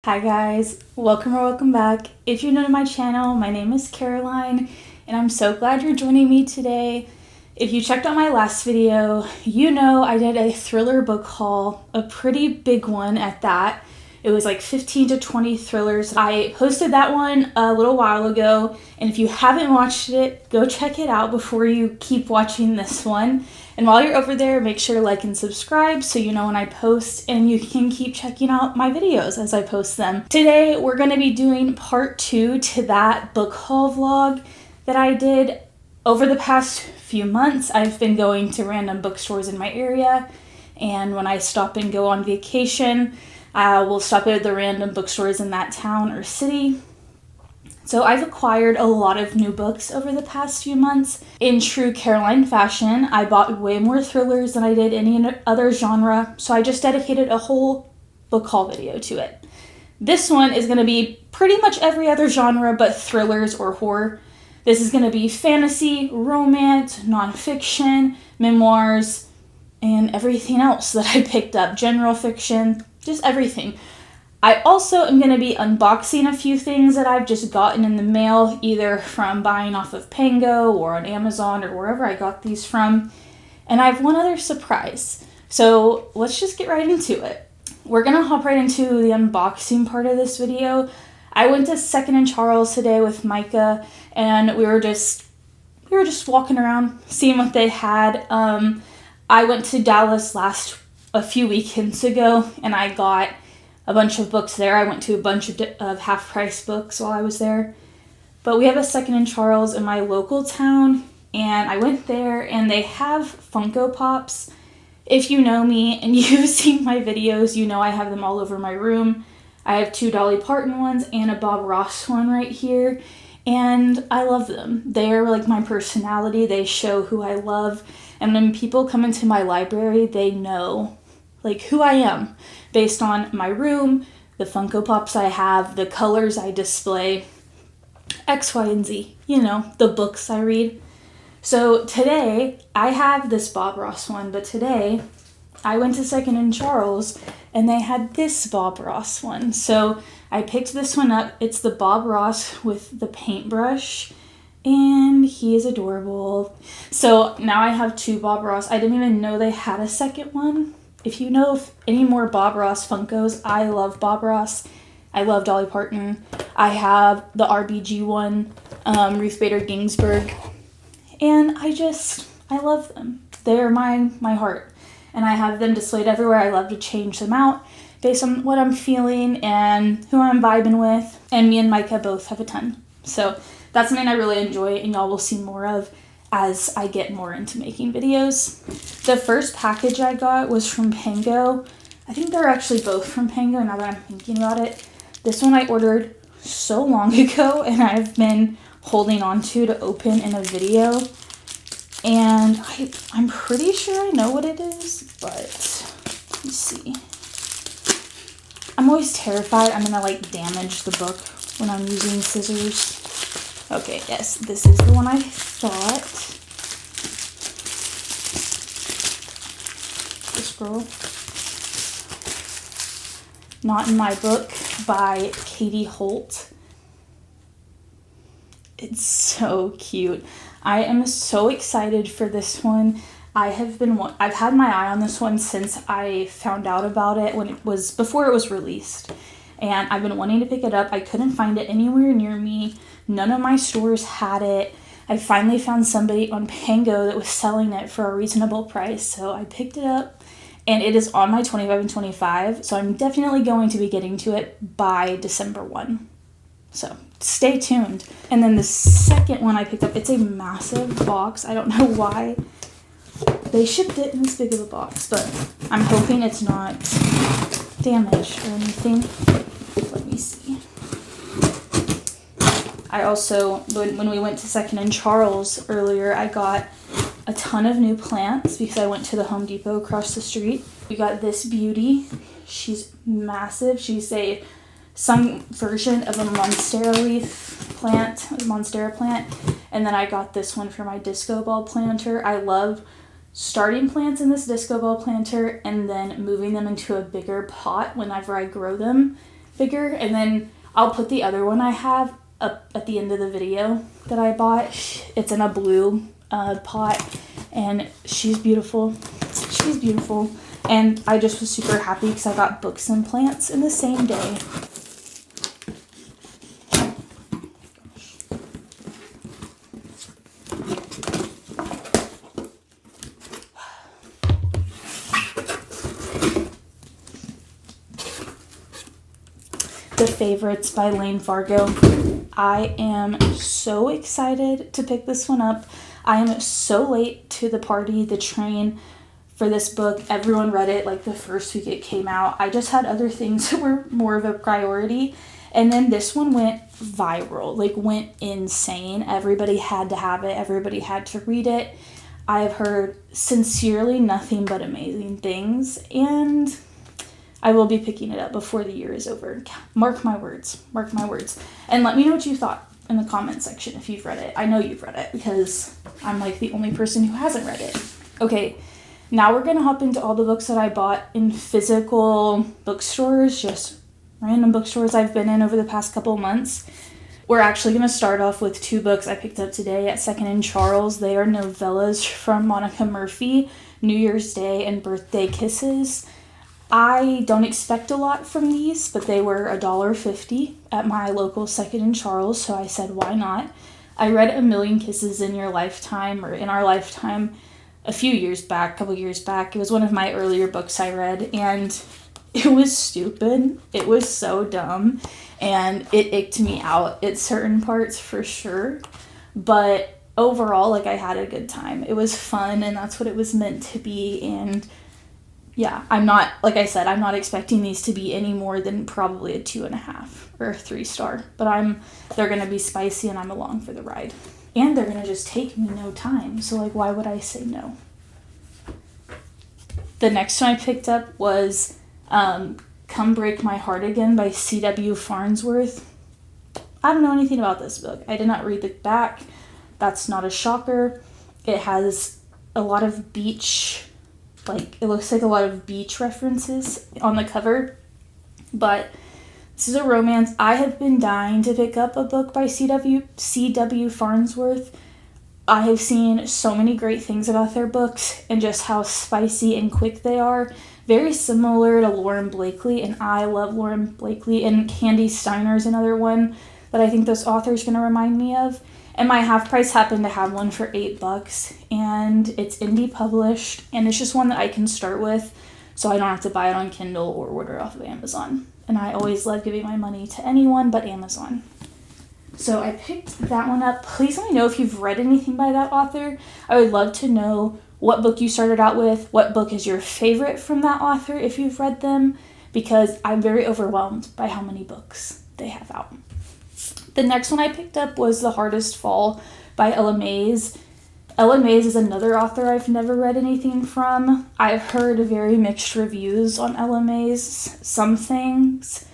Hi guys, welcome or welcome back. If you're new to my channel, my name is Caroline and I'm so glad you're joining me today. If you checked out my last video, you know I did a thriller book haul, a pretty big one at that. It was like 15 to 20 thrillers. I posted that one a little while ago, and if you haven't watched it, go check it out before you keep watching this one. And while you're over there, make sure to like and subscribe so you know when I post, and you can keep checking out my videos as I post them. Today, we're going to be doing part 2 to that book haul vlog that I did. Over the past few months, I've been going to random bookstores in my area, and when I stop and go on vacation, we'll stop at the random bookstores in that town or city. So I've acquired a lot of new books over the past few months. In true Caroline fashion, I bought way more thrillers than I did any other genre, so I just dedicated a whole book haul video to it. This one is going to be pretty much every other genre but thrillers or horror. This is going to be fantasy, romance, nonfiction, memoirs, and everything else that I picked up. General fiction, just everything. I also am going to be unboxing a few things that I've just gotten in the mail, either from buying off of Pango or on Amazon or wherever I got these from. And I have one other surprise. So let's just get right into it. We're going to hop right into the unboxing part of this video. I went to 2nd and Charles today with Micah, and we were just walking around, seeing what they had. I went to Dallas a few weekends ago, and I got a bunch of books there. I went to a bunch of half-price books while I was there. But we have a 2nd and Charles in my local town, and I went there, and they have Funko Pops. If you know me and you've seen my videos, you know I have them all over my room. I have 2 Dolly Parton ones and a Bob Ross one right here, and I love them. They're like my personality. They show who I love, and when people come into my library, they know like who I am based on my room, the Funko Pops I have, the colors I display, X, Y, and Z, you know, the books I read. So today, I have this Bob Ross one, but today I went to 2nd and Charles and they had this Bob Ross one. So I picked this one up. It's the Bob Ross with the paintbrush, and he is adorable. So now I have 2 Bob Ross. I didn't even know they had a second one. If you know any more Bob Ross Funkos, I love Bob Ross. I love Dolly Parton. I have the RBG one, Ruth Bader Ginsburg, and I love them. They're my heart, and I have them displayed everywhere. I love to change them out based on what I'm feeling and who I'm vibing with, and me and Micah both have a ton. So that's something I really enjoy, and y'all will see more of as I get more into making videos. The first package I got was from Pango. I think they're actually both from Pango now that I'm thinking about it. This one I ordered so long ago, and I've been holding on to open in a video. And I'm pretty sure I know what it is, but let's see. I'm always terrified I'm gonna like damage the book when I'm using scissors. Okay, yes, this is the one I thought. This girl. Not in My Book by Katie Holt. It's so cute. I am so excited for this one. I've had my eye on this one since I found out about it before it was released. And I've been wanting to pick it up. I couldn't find it anywhere near me. None of my stores had it. I finally found somebody on Pango that was selling it for a reasonable price, so I picked it up, and it is on my 25 and 25, so I'm definitely going to be getting to it by December 1. So stay tuned. And then the second one I picked up, it's a massive box. I don't know why they shipped it in this big of a box, but I'm hoping it's not damaged or anything. Let me see. I also, when we went to 2nd and Charles earlier, I got a ton of new plants because I went to the Home Depot across the street. We got this beauty. She's massive. She's some version of a monstera plant. And then I got this one for my disco ball planter. I love starting plants in this disco ball planter and then moving them into a bigger pot whenever I grow them, figure, and then I'll put the other one I have up at the end of the video that I bought. It's in a blue pot, and she's beautiful. She's beautiful. And I just was super happy because I got books and plants in the same day. The Favorites by Lane Fargo. I am so excited to pick this one up. I am so late to the party, the train for this book. Everyone read it like the first week it came out. I just had other things that were more of a priority. And then this one went viral, like went insane. Everybody had to have it. Everybody had to read it. I have heard sincerely nothing but amazing things, and I will be picking it up before the year is over. Mark my words. Mark my words. And let me know what you thought in the comment section if you've read it. I know you've read it because I'm like the only person who hasn't read it. Okay, now we're going to hop into all the books that I bought in physical bookstores, just random bookstores I've been in over the past couple months. We're actually going to start off with 2 books I picked up today at 2nd and Charles. They are novellas from Monica Murphy, New Year's Day and Birthday Kisses. I don't expect a lot from these, but they were $1.50 at my local 2nd and Charles, so I said, why not? I read A Million Kisses in Your Lifetime, or In Our Lifetime, a couple years back. It was one of my earlier books I read, and it was stupid. It was so dumb, and it icked me out at certain parts for sure, but overall, like, I had a good time. It was fun, and that's what it was meant to be, and yeah, I'm not, like I said, I'm not expecting these to be any more than probably a 2.5 or a 3-star, but they're going to be spicy and I'm along for the ride. And they're going to just take me no time, so like, why would I say no? The next one I picked up was Come Break My Heart Again by C.W. Farnsworth. I don't know anything about this book. I did not read the back. That's not a shocker. It has a lot of beach, like, it looks like a lot of beach references on the cover, but this is a romance. I have been dying to pick up a book by C.W. Farnsworth. I have seen so many great things about their books and just how spicy and quick they are. Very similar to Lauren Blakely, and I love Lauren Blakely, and Candy Steiner is another one that I think this author is going to remind me of. And my half price happened to have one for $8, and it's indie published, and it's just one that I can start with, so I don't have to buy it on Kindle or order it off of Amazon. And I always love giving my money to anyone but Amazon. So I picked that one up. Please let me know if you've read anything by that author. I would love to know what book you started out with, what book is your favorite from that author if you've read them, because I'm very overwhelmed by how many books they have out. The next one I picked up was The Hardest Fall by Ella Mays. Ella Mays is another author I've never read anything from. I've heard very mixed reviews on Ella Mays. Some things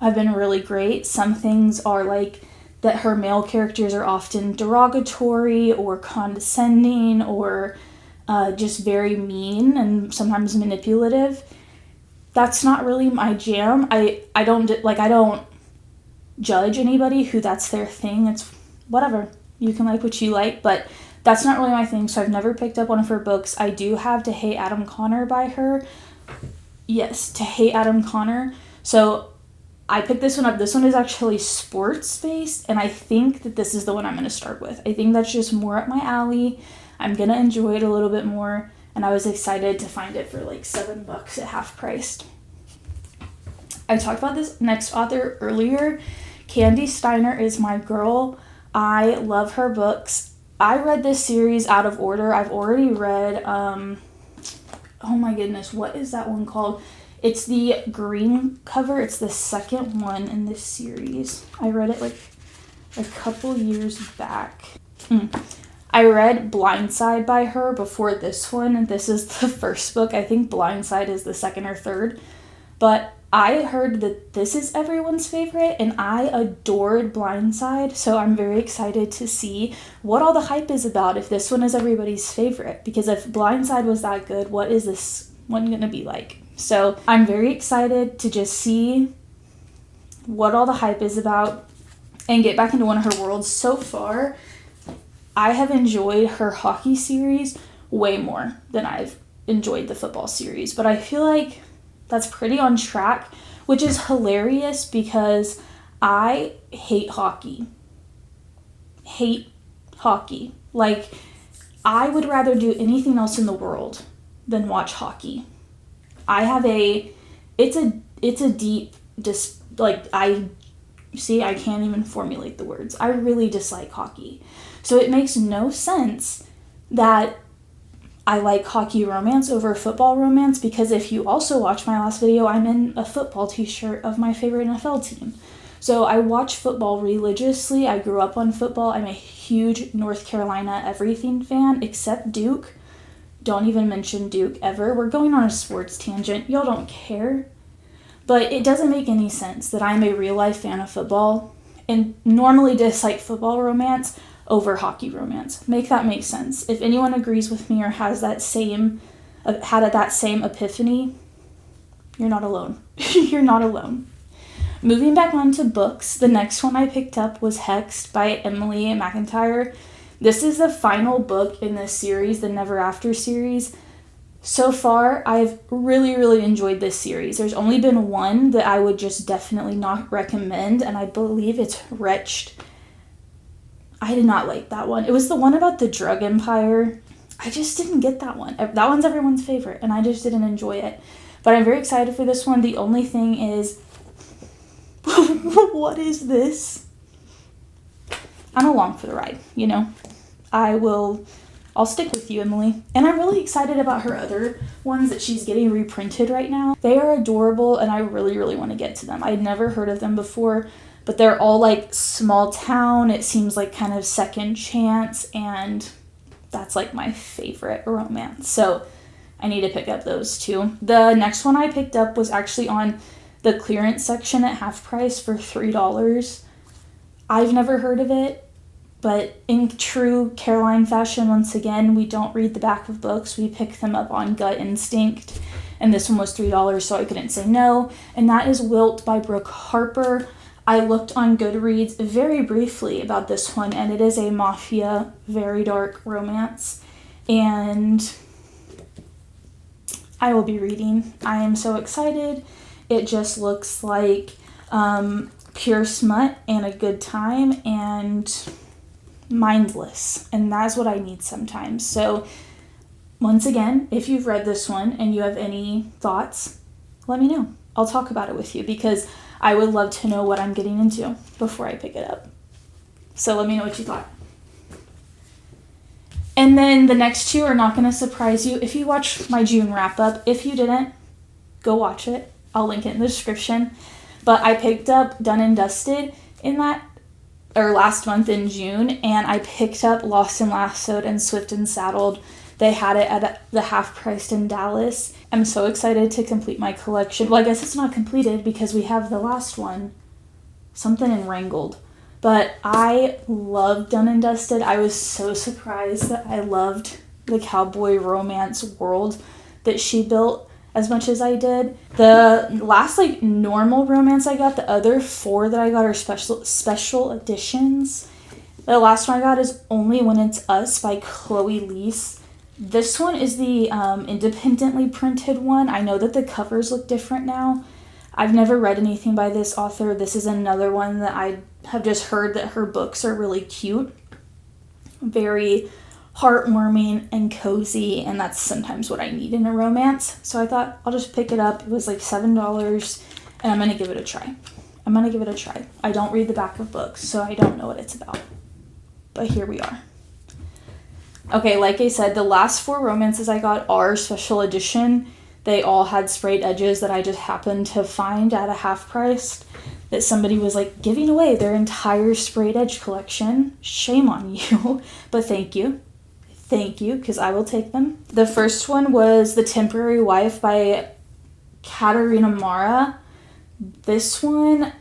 have been really great. Some things are like that her male characters are often derogatory or condescending or just very mean and sometimes manipulative. That's not really my jam. I don't judge anybody who that's their thing. It's whatever. You can like what you like, but that's not really my thing, so I've never picked up one of her books. I do have To Hate Adam Connor by her. Yes, To Hate Adam Connor. So I picked this one up. This one is actually sports-based, and I think that this is the one I'm going to start with. I think that's just more up my alley. I'm going to enjoy it a little bit more, and I was excited to find it for like $7 at half price. I talked about this next author earlier. Candy Steiner is my girl. I love her books. I read this series out of order. I've already read, oh my goodness, what is that one called? It's the green cover. It's the second one in this series. I read it like a couple years back. I read Blindside by her before this one, and this is the first book. I think Blindside is the second or third. But I heard that this is everyone's favorite, and I adored Blindside, so I'm very excited to see what all the hype is about if this one is everybody's favorite. Because if Blindside was that good, what is this one going to be like? So I'm very excited to just see what all the hype is about, and get back into one of her worlds. So far, I have enjoyed her hockey series way more than I've enjoyed the football series. But I feel like that's pretty on track, which is hilarious because I hate hockey. Hate hockey. Like, I would rather do anything else in the world than watch hockey. I have it's a deep, I can't even formulate the words. I really dislike hockey. So it makes no sense that I like hockey romance over football romance, because if you also watch my last video, I'm in a football t-shirt of my favorite NFL team. So I watch football religiously. I grew up on football. I'm a huge North Carolina everything fan, except Duke. Don't even mention Duke ever. We're going on a sports tangent. Y'all don't care. But it doesn't make any sense that I'm a real-life fan of football and normally dislike football romance over hockey romance. Make that make sense. If anyone agrees with me or has that same epiphany, you're not alone. You're not alone. Moving back on to books, the next one I picked up was Hexed by Emily McIntyre. This is the final book in this series, the Never After series. So far, I've really, really enjoyed this series. There's only been one that I would just definitely not recommend, and I believe it's Wretched. I did not like that one. It was the one about the drug empire. I just didn't get that one. That one's everyone's favorite, and I just didn't enjoy it. But I'm very excited for this one. The only thing is, what is this? I'm along for the ride, you know. I'll stick with you, Emily. And I'm really excited about her other ones that she's getting reprinted right now. They are adorable, and I really, really want to get to them. I'd never heard of them before, but they're all like small town. It seems like kind of second chance, and that's like my favorite romance. So I need to pick up those too. The next one I picked up was actually on the clearance section at half price for $3. I've never heard of it, but in true Caroline fashion, once again, we don't read the back of books. We pick them up on gut instinct, and this one was $3, so I couldn't say no. And that is Wilt by Brooke Harper. I looked on Goodreads very briefly about this one, and it is a mafia, very dark romance, and I will be reading. I am so excited. It just looks like pure smut and a good time and mindless, and that's what I need sometimes. So once again, if you've read this one and you have any thoughts, let me know. I'll talk about it with you, because I would love to know what I'm getting into before I pick it up. So let me know what you thought. And then the next two are not going to surprise you if you watch my June wrap up. If you didn't, go watch it. I'll link it in the description. But I picked up Done and Dusted last month in June, and I picked up Lost and Lassoed and Swift and Saddled. They had it at the half price in Dallas. I'm so excited to complete my collection. Well, I guess it's not completed because we have the last one, something in Wrangled. But I loved Done and Dusted. I was so surprised that I loved the cowboy romance world that she built as much as I did. The last normal romance I got, the other 4 that I got are special editions. The last one I got is Only When It's Us by Chloe Leese. This one is the independently printed one. I know that the covers look different now. I've never read anything by this author. This is another one that I have just heard that her books are really cute. Very heartwarming and cozy, and that's sometimes what I need in a romance. So I thought I'll just pick it up. It was like $7, and I'm going to give it a try. I don't read the back of books, so I don't know what it's about. But here we are. Okay, like I said, the last 4 romances I got are special edition. They all had sprayed edges that I just happened to find at a half price, that somebody was giving away their entire sprayed edge collection. Shame on you, but thank you. Thank you, because I will take them. The first one was The Temporary Wife by Katarina Mara. This one,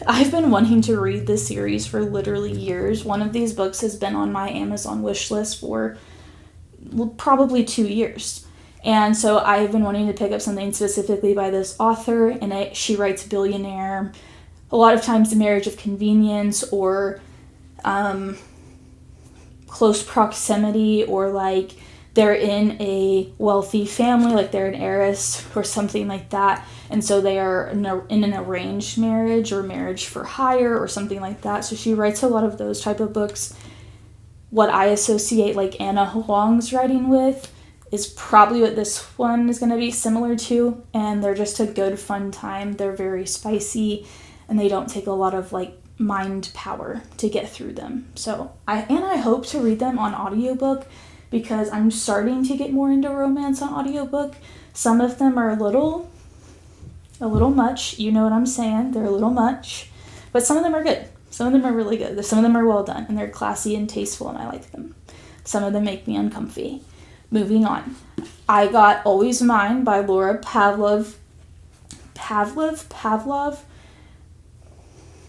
I've been wanting to read this series for literally years. One of these books has been on my Amazon wish list for probably 2 years. And so I've been wanting to pick up something specifically by this author, and she writes billionaire a lot of times a marriage of convenience or close proximity, or like they're in a wealthy family, like they're an heiress or something like that, and so they are in an arranged marriage or marriage for hire or something like that. So she writes a lot of those type of books. What I associate like Anna Huang's writing with is probably what this one is going to be similar to, and they're just a good fun time. They're very spicy and they don't take a lot of like mind power to get through them. So I hope to read them on audiobook, because I'm starting to get more into romance on audiobook. Some of them are a little much, you know what I'm saying, they're a little much, but some of them are good. Some of them are really good. Some of them are well done and they're classy and tasteful and I like them. Some of them make me uncomfy. Moving on. I got Always Mine by Laura Pavlov.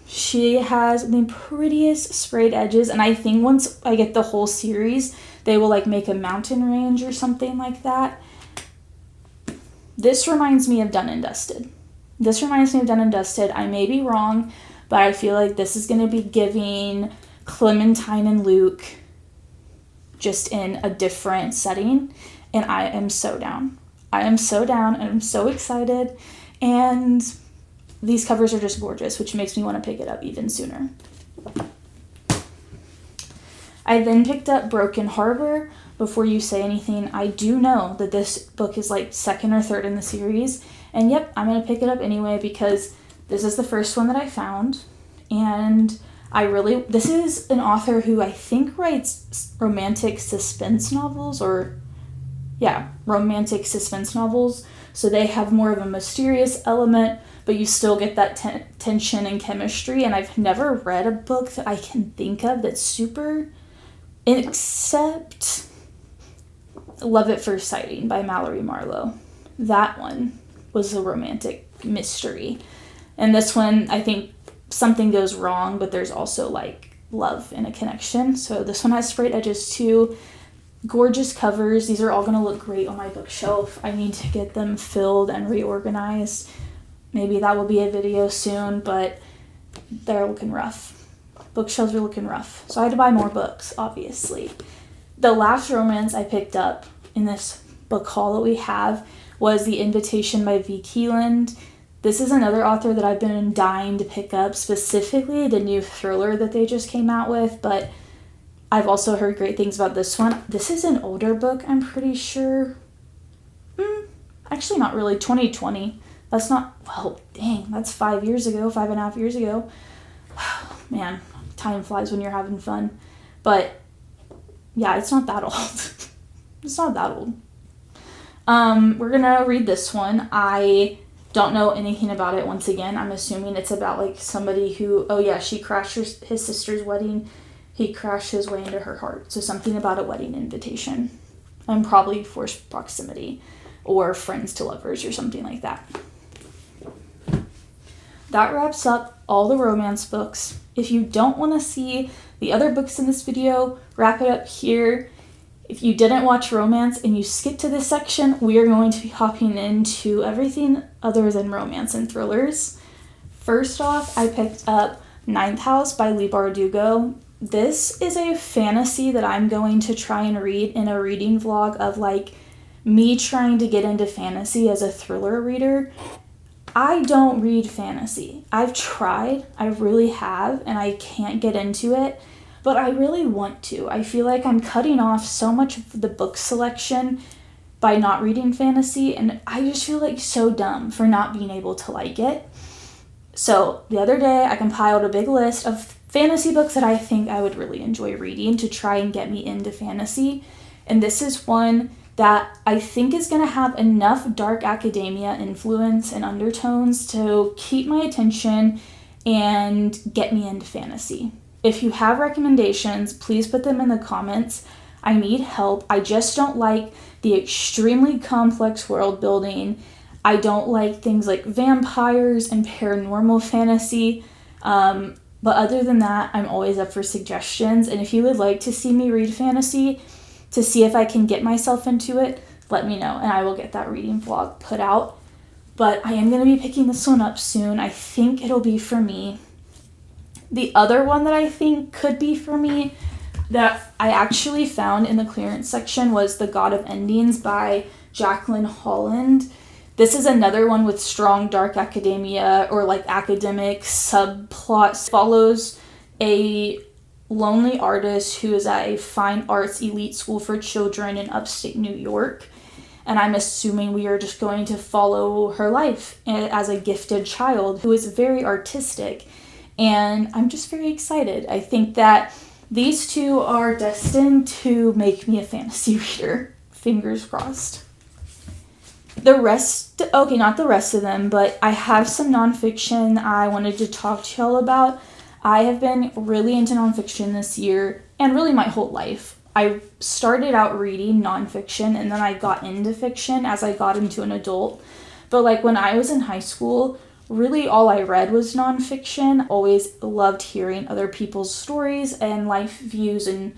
She has the prettiest sprayed edges, and I think once I get the whole series, they will like make a mountain range or something like that. This reminds me of Done and Dusted. I may be wrong, but I feel like this is going to be giving Clementine and Luke just in a different setting, and I am so down. And I'm so excited, and these covers are just gorgeous, which makes me want to pick it up even sooner. I then picked up Broken Harbor. Before you say anything, I do know that this book is like second or third in the series, and yep, I'm going to pick it up anyway because this is the first one that I found, and this is an author who I think writes romantic suspense novels, so they have more of a mysterious element, but you still get that tension and chemistry, and I've never read a book that I can think of that's super, except Love at First Sighting by Mallory Marlowe. That one was a romantic mystery, and this one, I think something goes wrong, but there's also like love and a connection. So this one has sprayed edges too. Gorgeous covers. These are all going to look great on my bookshelf. I need to get them filled and reorganized. Maybe that will be a video soon, but they're looking rough. Bookshelves are looking rough. So I had to buy more books, obviously. The last romance I picked up in this book haul that we have was The Invitation by V. Keeland. This is another author that I've been dying to pick up, specifically the new thriller that they just came out with, but I've also heard great things about this one. This is an older book, I'm pretty sure. Actually, not really. 2020. That's not, well, dang, that's 5.5 years ago. Man, time flies when you're having fun. But yeah, it's not that old. We're gonna read this one. I don't know anything about it. Once again, I'm assuming it's about like somebody who, she crashed his sister's wedding. He crashed his way into her heart. So something about a wedding invitation. And probably forced proximity or friends to lovers or something like that. That wraps up all the romance books. If you don't want to see the other books in this video, wrap it up here. If you didn't watch romance and you skipped to this section, we are going to be hopping into everything other than romance and thrillers. First off, I picked up Ninth House by Leigh Bardugo. This is a fantasy that I'm going to try and read in a reading vlog of like me trying to get into fantasy as a thriller reader. I don't read fantasy. I've tried, I really have, and I can't get into it, but I really want to. I feel like I'm cutting off so much of the book selection by not reading fantasy, and I just feel like so dumb for not being able to like it. So the other day I compiled a big list of fantasy books that I think I would really enjoy reading to try and get me into fantasy, and this is one that I think is going to have enough dark academia influence and undertones to keep my attention and get me into fantasy. If you have recommendations, please put them in the comments. I need help. I just don't like the extremely complex world building. I don't like things like vampires and paranormal fantasy. But other than that, I'm always up for suggestions. And if you would like to see me read fantasy, to see if I can get myself into it, let me know, and I will get that reading vlog put out. but I am going to be picking this one up soon. I think it'll be for me. The other one that I think could be for me that I actually found in the clearance section was The God of Endings by Jacqueline Holland. This is another one with strong dark academia or like academic subplots. Follows a lonely artist who is at a fine arts elite school for children in upstate New York. And I'm assuming we are just going to follow her life as a gifted child who is very artistic. And I'm just very excited. I think that these two are destined to make me a fantasy reader. Fingers crossed. The rest, okay, not the rest of them, but I have some nonfiction I wanted to talk to y'all about. I have been really into nonfiction this year and really my whole life. I started out reading nonfiction and then I got into fiction as I got into an adult. But like when I was in high school, really all I read was nonfiction. Always loved hearing other people's stories and life views and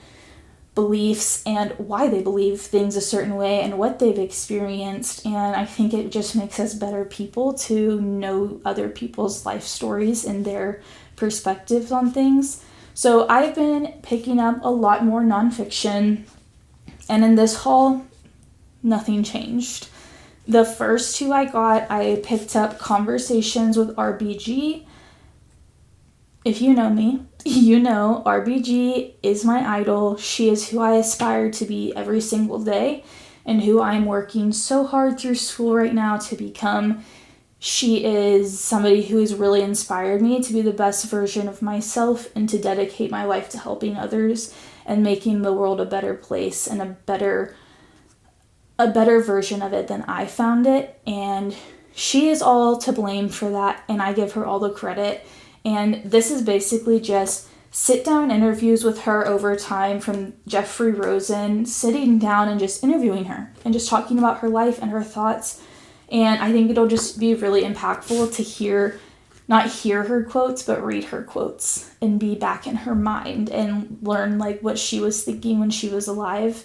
beliefs and why they believe things a certain way and what they've experienced. And I think it just makes us better people to know other people's life stories and their perspectives on things. So I've been picking up a lot more nonfiction, and in this haul, nothing changed. The first two I picked up Conversations with RBG. If you know me, you know RBG is my idol. She is who I aspire to be every single day and who I'm working so hard through school right now to become. She is somebody who has really inspired me to be the best version of myself and to dedicate my life to helping others and making the world a better place and a better version of it than I found it. And she is all to blame for that, and I give her all the credit. And this is basically just sit-down interviews with her over time from Jeffrey Rosen, sitting down and just interviewing her and just talking about her life and her thoughts. And I think it'll just be really impactful to not hear her quotes, but read her quotes and be back in her mind and learn like what she was thinking when she was alive.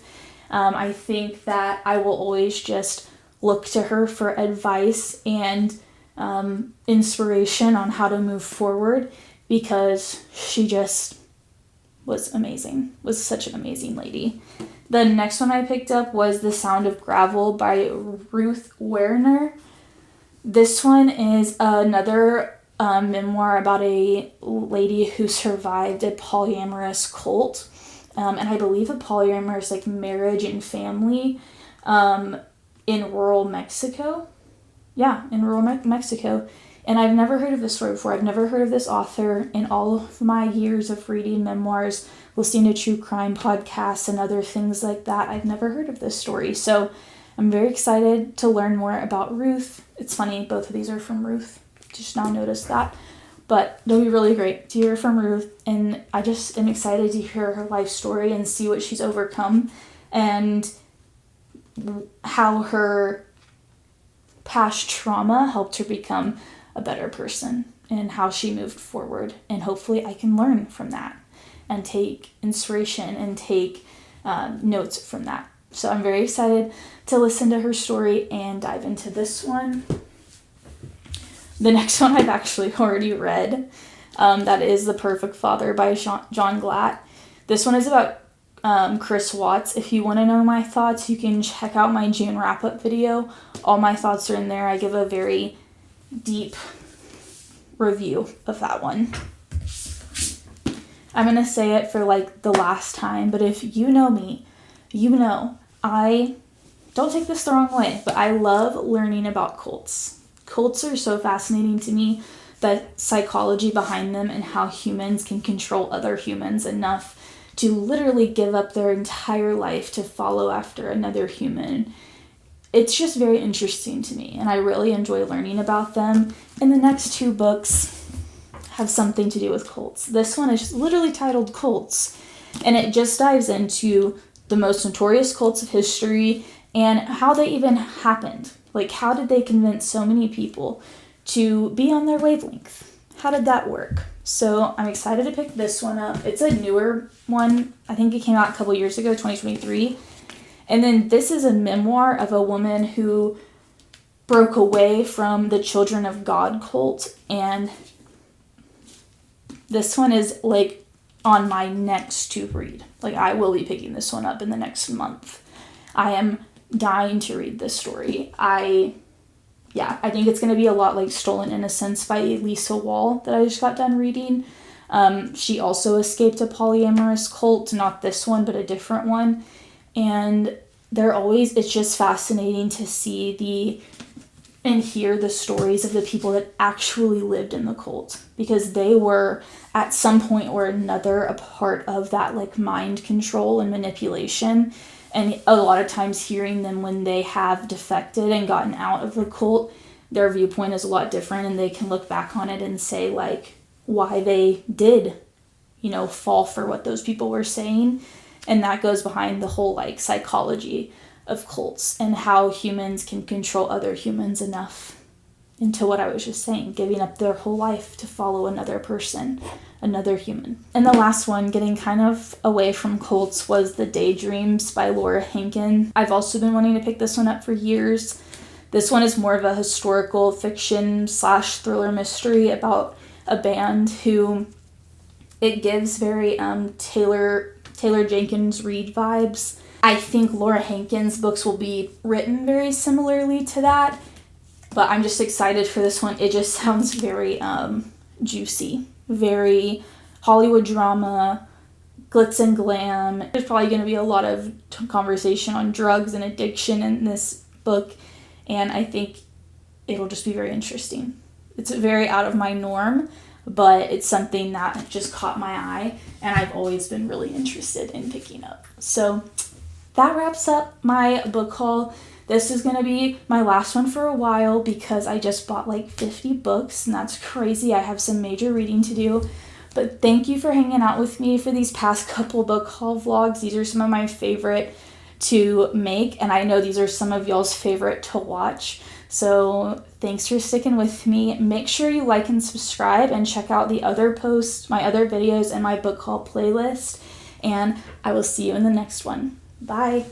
I think that I will always just look to her for advice and inspiration on how to move forward, because she just was amazing, was such an amazing lady. The next one I picked up was The Sound of Gravel by Ruth Werner. This one is another memoir about a lady who survived a polyamorous cult. And I believe a polyamorous like marriage and family in rural Mexico. Yeah, in rural Mexico. And I've never heard of this story before. I've never heard of this author. In all of my years of reading memoirs, listening to true crime podcasts and other things like that, I've never heard of this story. So I'm very excited to learn more about Ruth. It's funny, both of these are from Ruth. Just now noticed that. But it'll be really great to hear from Ruth. And I just am excited to hear her life story and see what she's overcome and how her past trauma helped her become a better person and how she moved forward. And hopefully I can learn from that and take inspiration and take notes from that. So I'm very excited to listen to her story and dive into this one. The next one I've actually already read. That is The Perfect Father by John Glatt. This one is about Chris Watts. If you want to know my thoughts, you can check out my June wrap-up video. All my thoughts are in there. I give a very deep review of that one. I'm going to say it for like the last time, but if you know me, you know I don't take this the wrong way, but I love learning about cults. Cults are so fascinating to me, the psychology behind them and how humans can control other humans enough to literally give up their entire life to follow after another human. It's just very interesting to me, and I really enjoy learning about them. And the next two books have something to do with cults. This one is literally titled Cults, and it just dives into the most notorious cults of history and how they even happened. Like, how did they convince so many people to be on their wavelength? How did that work? So I'm excited to pick this one up. It's a newer one. I think it came out a couple years ago, 2023. And then this is a memoir of a woman who broke away from the Children of God cult, and this one is like on my next to read. Like, I will be picking this one up in the next month. I am dying to read this story. I think it's going to be a lot like Stolen Innocence by Lisa Wall that I just got done reading. She also escaped a polyamorous cult, not this one, but a different one. And it's just fascinating to see and hear the stories of the people that actually lived in the cult, because they were at some point or another a part of that like mind control and manipulation. And a lot of times hearing them when they have defected and gotten out of the cult, their viewpoint is a lot different, and they can look back on it and say like why they did, fall for what those people were saying. And that goes behind the whole like psychology of cults and how humans can control other humans enough into what I was just saying, giving up their whole life to follow another person, another human. And the last one, getting kind of away from cults, was The Daydreams by Laura Hankin. I've also been wanting to pick this one up for years. This one is more of a historical fiction / thriller mystery about a band who it gives very Taylor Jenkins Reid vibes. I think Laura Hankin's books will be written very similarly to that, but I'm just excited for this one. It just sounds very juicy, very Hollywood drama, glitz and glam. There's probably going to be a lot of conversation on drugs and addiction in this book, and I think it'll just be very interesting. It's very out of my norm, but it's something that just caught my eye, and I've always been really interested in picking up. So that wraps up my book haul. This is going to be my last one for a while because I just bought like 50 books, and that's crazy. I have some major reading to do. But thank you for hanging out with me for these past couple book haul vlogs. These are some of my favorite to make, and I know these are some of y'all's favorite to watch. So thanks for sticking with me. Make sure you like and subscribe and check out the other posts, my other videos, and my book haul playlist. And I will see you in the next one. Bye.